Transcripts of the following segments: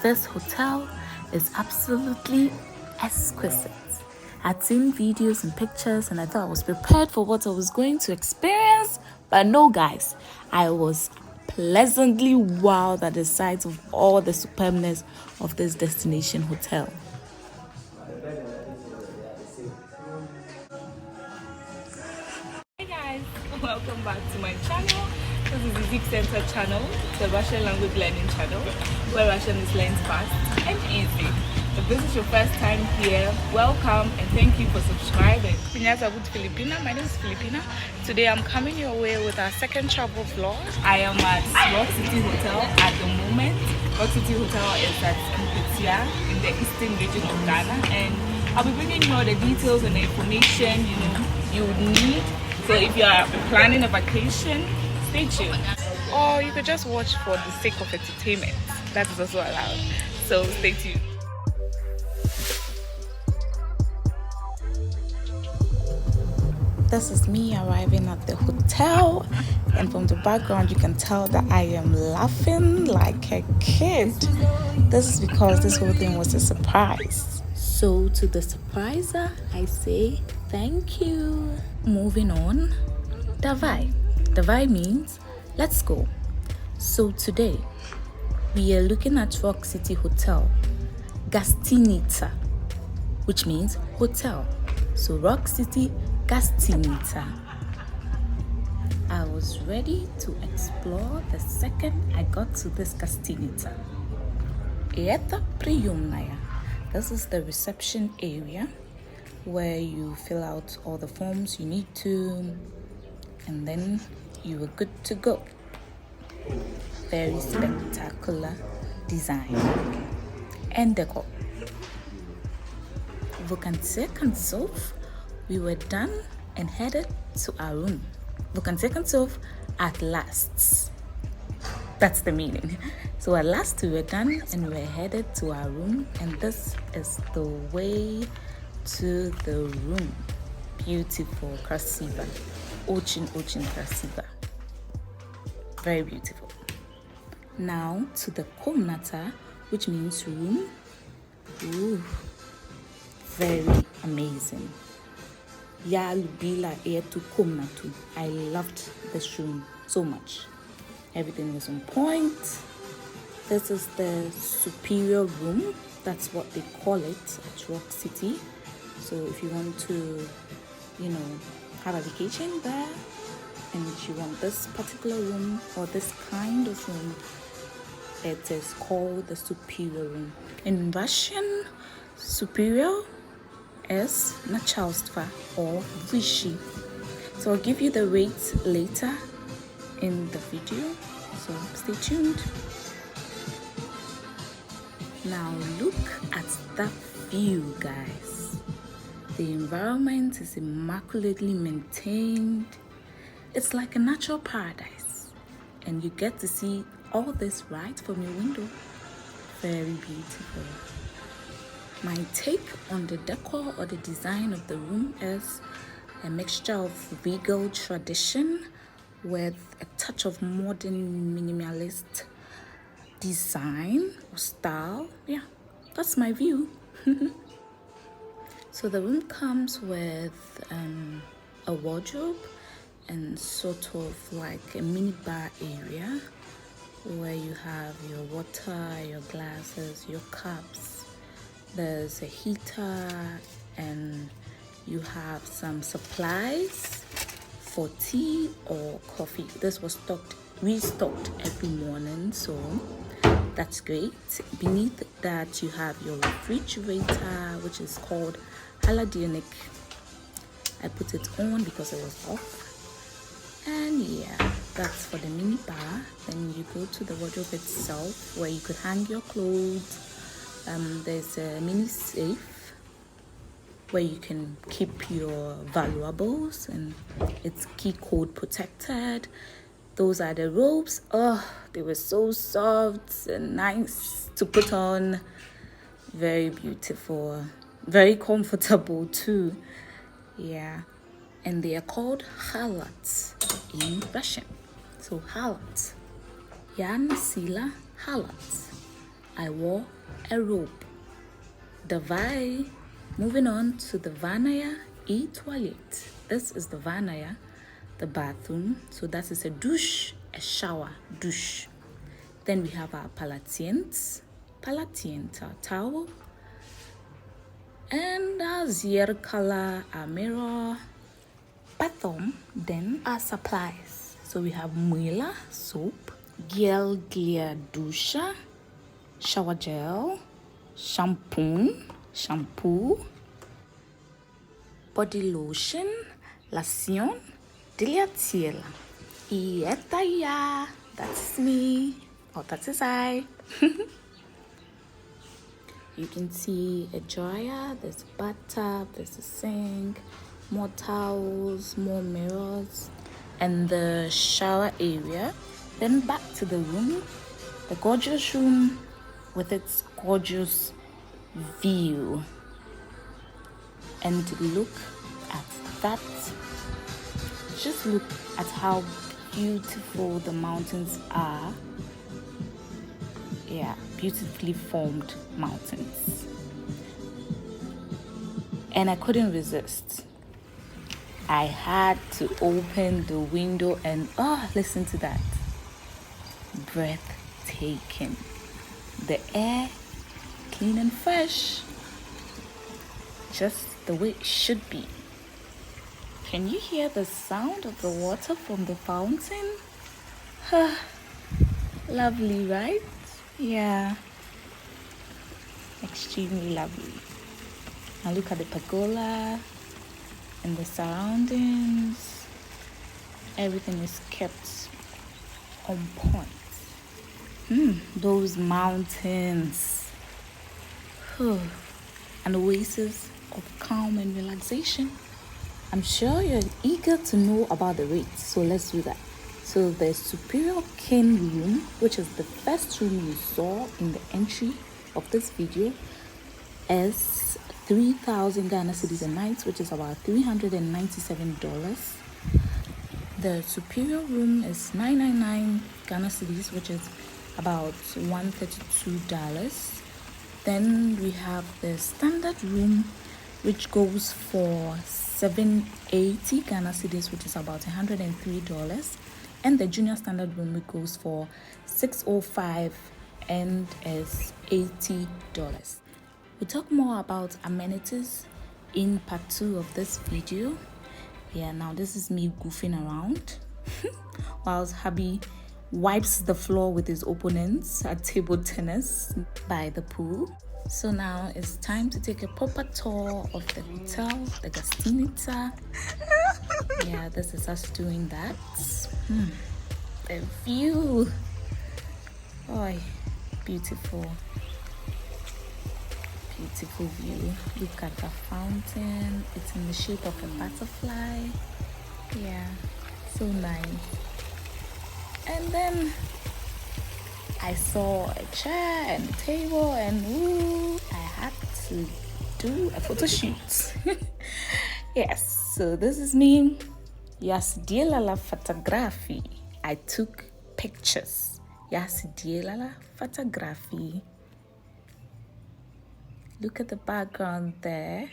This hotel is absolutely exquisite. I'd seen videos and pictures and I thought I was prepared for what I was going to experience, but no guys, I was pleasantly wowed at the sight of all the superbness of this destination hotel. Hey guys, welcome back to my channel. This is the Zip Center channel, the Russian language learning channel, where Russian is learned fast and easy. If this is your first time here, welcome and thank you for subscribing. Pinyata with Filipina. My name is Filipina. Today I'm coming your way with our second travel vlog. I am at Rock City Hotel at the moment. Rock City Hotel is at Nkwatia in the eastern region of Ghana, and I'll be bringing you all the details and the information you would need. So if you are planning a vacation, stay tuned. Or you could just watch for the sake of entertainment. That is also allowed. So stay tuned. This is me arriving at the hotel, and from the background you can tell that I am laughing like a kid. This is because this whole thing was a surprise. So to the surpriser, I say thank you. Moving on, Davai. Davai means let's go. So today we are looking at Rock City Hotel, Gastinitsa, which means hotel. So Rock City Gastinitsa. I was ready to explore the second I got to this Gastinitsa. Eta Priyumnaya. This is the reception area where you fill out all the forms you need to, and then you are good to go. Very spectacular design and decor. Vukanse we were done and headed to our room. Vukanse at last. That's the meaning. So at last we were done and we were headed to our room, and this is the way to the room. Beautiful, krasiva. Ochin krasiva. Very beautiful. Now to the komnata, which means room. Ooh, very amazing. Ya lubila etu komnatu. I loved this room so much. Everything was on point. This is the superior room. That's what they call it at Rock City. So if you want to, have a vacation there, and you want this particular room or this kind of room, it is called the superior room. In Russian, superior is начальство or vyshi. So I'll give you the rates later in the video, so stay tuned. Now look at that view, guys. The environment is immaculately maintained. It's like a natural paradise, and you get to see all this right from your window. Very beautiful. My take on the decor or the design of the room is a mixture of regal tradition with a touch of modern minimalist design or style. Yeah, that's my view. So the room comes with a wardrobe and sort of like a mini bar area where you have your water, your glasses, your cups. There's a heater, and you have some supplies for tea or coffee. This was restocked every morning, so that's great. Beneath that you have your refrigerator, which is called haladionic. I put it on because it was off. And yeah, that's for the mini bar. Then you go to the wardrobe itself where you could hang your clothes. There's a mini safe where you can keep your valuables, and it's key code protected. Those are the robes. Oh, they were so soft and nice to put on. Very beautiful, very comfortable too. Yeah, and they are called halats in Russian. So halat. Yan Sila halat. I wore a robe. Davai. Moving on to the Vanaya e toilet. This is the Vanaya, the bathroom. So that is a douche, a shower, douche. Then we have our palatients, our towel, and our zierkala, our mirror, bathroom, then our supplies. So we have muila, soap, gel gear dusha, shower gel, shampoo, body lotion, lotion, diliatiela. Ietaya, that's me, or that is I. You can see a dryer, there's a bathtub, there's a sink, more towels, more mirrors, and the shower area. Then back to the room, the gorgeous room with its gorgeous view. And look at that. Just look at how beautiful the mountains are. Yeah, beautifully formed mountains. And I couldn't resist. I had to open the window and listen to that. Breathtaking. The air clean and fresh. Just the way it should be. Can you hear the sound of the water from the fountain? Lovely, right? Yeah, extremely lovely. Now look at the pergola and the surroundings. Everything is kept on point. Those mountains. An oasis of calm and relaxation. I'm sure you're eager to know about the rates, so let's do that. So the Superior King room, which is the first room you saw in the entry of this video, is 3,000 Ghana cedis a night, which is about $397. The Superior room is 999 Ghana cedis, which is about $132. Then we have the standard room, which goes for 780 Ghana cedis, which is about $103. And the junior standard room, which goes for 605 and is $80. We'll talk more about amenities in part 2 of this video. Yeah, now this is me goofing around whilst hubby wipes the floor with his opponents at table tennis by the pool. So now it's time to take a proper tour of the hotel, the Gastinita. Yeah, this is us doing that. The view. Oh, beautiful. Beautiful view. Look at the fountain. It's in the shape of a butterfly. Yeah, so nice. And then I saw a chair and a table and I had to do a photo shoot. Yes, so this is me. Yes, dielala photography. I took pictures. Yes, dielala photography. Look at the background there.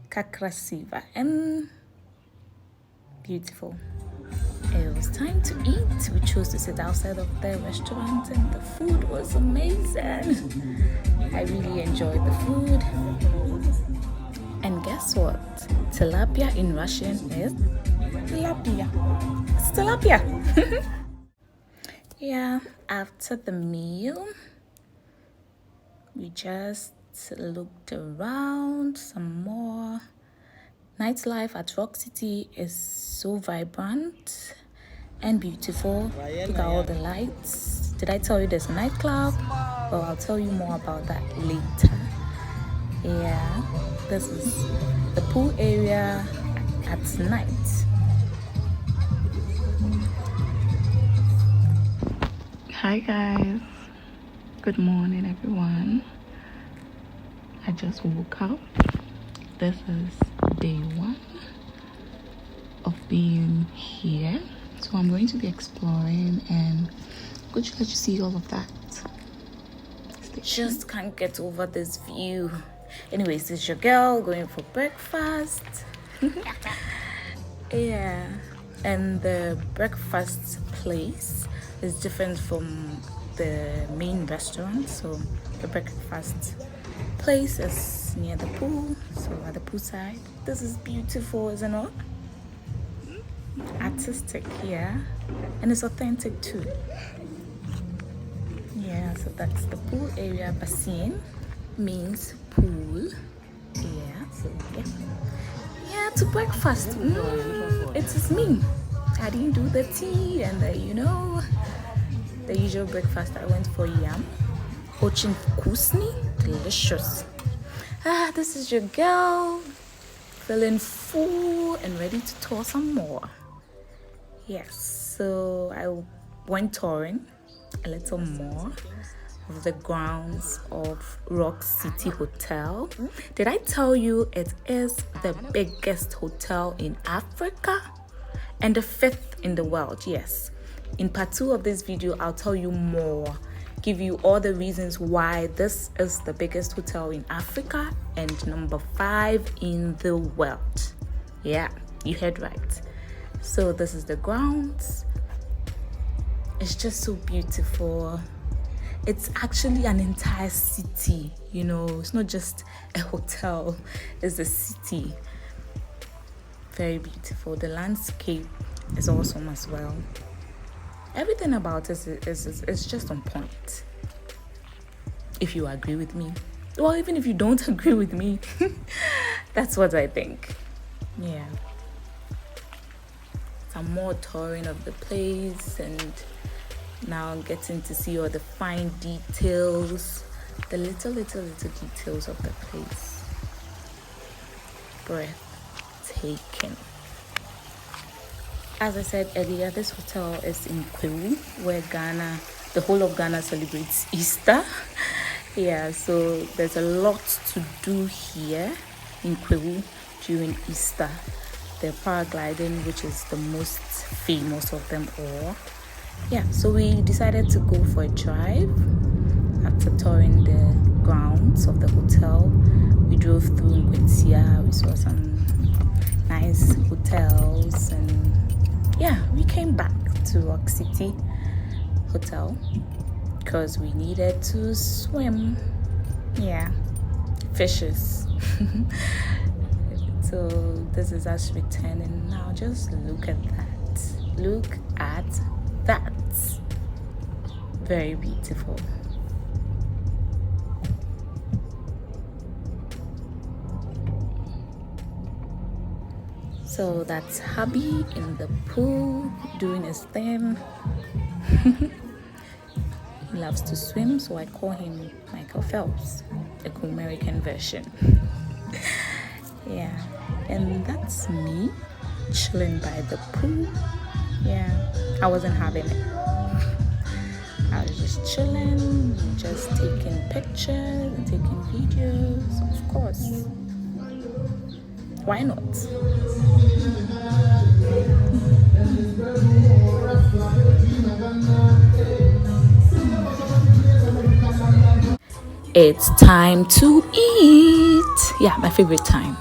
Kakrasiva and beautiful. It was time to eat. We chose to sit outside of the restaurant and the food was amazing. I really enjoyed the food. And guess what? Tilapia in Russian is tilapia. It's tilapia. Yeah, after the meal, we just looked around some more. Nightlife at Rock City is so vibrant and beautiful. Look at all the lights. Did I tell you there's a nightclub? Well, I'll tell you more about that later. Yeah, this is the pool area at night. Hi guys, good morning everyone. I just woke up. This is day 1 of being here, so I'm going to be exploring and I'm going to let you see all of that. Stay just can't get over this view. Anyways, this is your girl going for breakfast. Yeah, and the breakfast place is different from the main restaurant. So the breakfast place is near the pool, so at the poolside. This is beautiful, isn't it? Artistic, yeah, and it's authentic too. Yeah, so that's the pool area. Basin means pool. Yeah, so yeah, to breakfast. It is me. I didn't do the tea and the usual breakfast. I went for yam, ochin kusni, delicious. This is your girl, feeling full and ready to tour some more. Yes, so I went touring a little more of the grounds of Rock City Hotel. Did I tell you it is the biggest hotel in Africa and the 5th in the world? Yes. In part 2 of this video, I'll tell you more, give you all the reasons why this is the biggest hotel in Africa and number 5 in the world. Yeah, you heard right. So this is the grounds. It's just so beautiful. It's actually an entire city, it's not just a hotel, it's a city. Very beautiful. The landscape is awesome as well. Everything about it is just on point. If you agree with me, well, even if you don't agree with me, that's what I think. Yeah. Some more touring of the place and now getting to see all the fine details, the little details of the place. Breathtaking. As I said earlier, this hotel is in Kwahu, where the whole of Ghana celebrates Easter. Yeah, so there's a lot to do here in Kwahu during Easter. The paragliding, which is the most famous of them all. Yeah, so we decided to go for a drive. After touring the grounds of the hotel, we drove through Nkwatia. We saw some nice hotels, and yeah, we came back to Rock City Hotel because we needed to swim. Yeah, fishes. So this is us returning now. Just look at that. Look at that. Very beautiful. So that's hubby in the pool doing his thing. He loves to swim, so I call him Michael Phelps, the American version. Yeah, and that's me chilling by the pool. Yeah, I wasn't having it. I was just chilling, just taking pictures and taking videos, of course. Why not? It's time to eat. Yeah, my favorite time.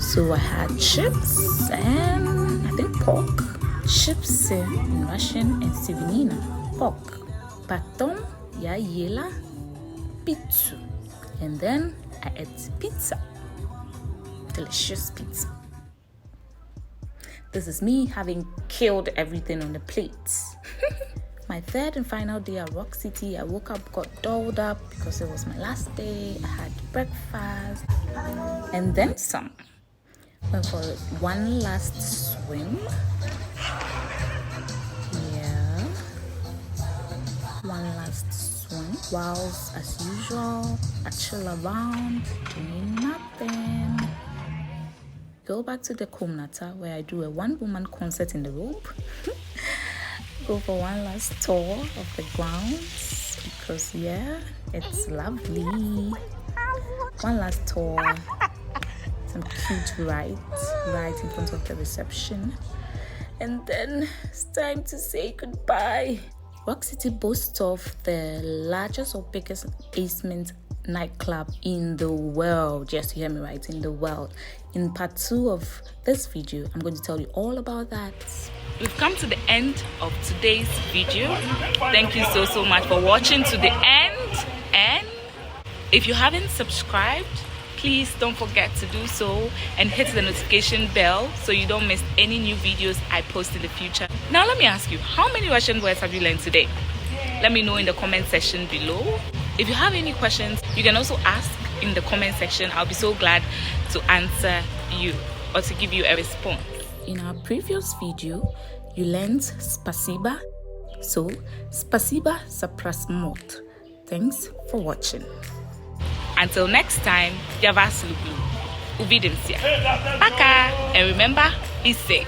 So I had chips and I think pork. Chips in Russian and Sivinina. Pork. Patom, ya yela, pizza. And then I ate pizza. Delicious pizza. This is me having killed everything on the plate. My third and final day at Rock City, I woke up, got dolled up because it was my last day. I had breakfast and then some. Went for one last swim. Yeah. One last swim. Whilst, as usual, I chill around, doing nothing. Go back to the Komnata where I do a one-woman concert in the robe. Go for one last tour of the grounds because yeah, it's lovely. One last tour, some cute rides right in front of the reception, and then it's time to say goodbye. Rock City boasts of the largest or biggest basement nightclub in the world. Yes, you hear me right, in the world. In part 2 of this video, I'm going to tell you all about that. We've come to the end of today's video. Thank you so much for watching to the end. And if you haven't subscribed, please don't forget to do so and hit the notification bell so you don't miss any new videos I post in the future. Now let me ask you, how many Russian words have you learned today? Let me know in the comment section below. If you have any questions, you can also ask in the comment section. I'll be so glad to answer you or to give you a response. In our previous video, you learned spasiba. So, spasiba za prasmot. Thanks for watching. Until next time, Javas Luglu. Uvidimsia. Baka. And remember, be safe.